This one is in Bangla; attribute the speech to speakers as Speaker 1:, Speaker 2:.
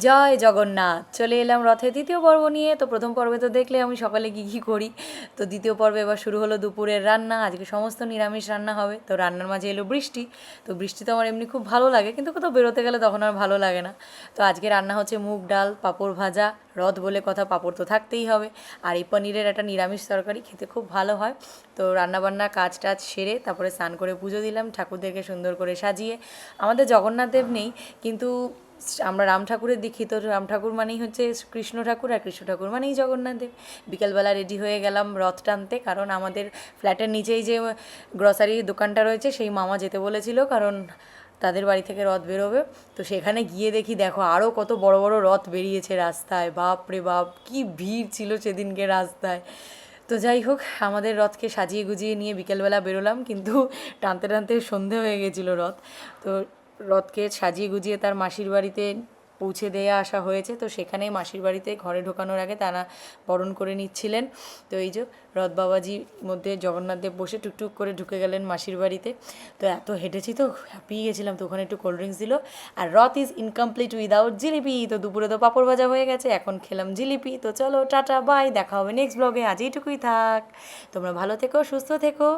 Speaker 1: জয় জগন্নাথ। চলে এলাম রথের দ্বিতীয় পর্ব নিয়ে। তো প্রথম পর্বে তো দেখলে আমি সকালে কী কী করি। তো দ্বিতীয় পর্বে এবার শুরু হলো দুপুরের রান্না। আজকে সমস্ত নিরামিষ রান্না হবে। তো রান্নার মাঝে এলো বৃষ্টি। তো বৃষ্টি তো আমার এমনি খুব ভালো লাগে, কিন্তু কোথাও বেরোতে গেলে তখন আর ভালো লাগে না। তো আজকে রান্না হচ্ছে মুগ ডাল, পাঁপড় ভাজা। রথ বলে কথা, পাঁপড় তো থাকতেই হবে। আর এই পনিরের একটা নিরামিষ তরকারি, খেতে খুব ভালো হয়। তো রান্নাবান্না কাজ টাজ সেরে তারপরে স্নান করে পুজো দিলাম, ঠাকুরদেরকে সুন্দর করে সাজিয়ে। আমাদের জগন্নাথ দেব নেই, কিন্তু আমরা রাম ঠাকুরের দীক্ষিত। রাম ঠাকুর মানেই হচ্ছে কৃষ্ণ ঠাকুর, আর কৃষ্ণ ঠাকুর মানেই জগন্নাথ দেব। বিকালবেলা রেডি হয়ে গেলাম রথ টানতে, কারণ আমাদের ফ্ল্যাটের নিচেই যে গ্রসারির দোকানটা রয়েছে সেই মামা যেতে বলেছিল, কারণ তাদের বাড়ি থেকে রথ বেরোবে। তো সেখানে গিয়ে দেখি, দেখো আরও কত বড় বড় রথ বেরিয়েছে রাস্তায়। বাপ রে বাপ, কী ভিড় ছিল সেদিনকে রাস্তায়। তো যাই হোক, আমাদের রথকে সাজিয়ে গুজিয়ে নিয়ে বিকেলবেলা বেরোলাম, কিন্তু টানতে টানতে সন্ধে হয়ে গেছিলো রথ। তো রথকে সাজিয়ে গুজিয়ে তার মাসির বাড়িতে পৌঁছে দিয়ে আসা হয়েছে। তো সেখানেই মাসির বাড়িতে ঘরে ঢোকানোর আগে তারা বরণ করে নিচ্ছিলেন। তো এই যে রথ বাবাজির মধ্যে জগন্নাথদেব বসে টুকটুক করে ঢুকে গেলেন মাসির বাড়িতে। তো এত হেঁটেছি তো হাঁপিয়ে গেছিলাম, তো ওখানে একটু কোল্ড ড্রিঙ্কস দিল। আর রথ ইজ ইনকমপ্লিট উইদাউট জিলিপি। তো দুপুরে তো পাঁপড় ভাজা হয়ে গেছে, এখন খেলাম জিলিপি। তো চলো টাটা বাই, দেখা হবে নেক্সট ব্লগে। আজ এইটুকুই থাক। তোমরা ভালো থেকো, সুস্থ থেকো।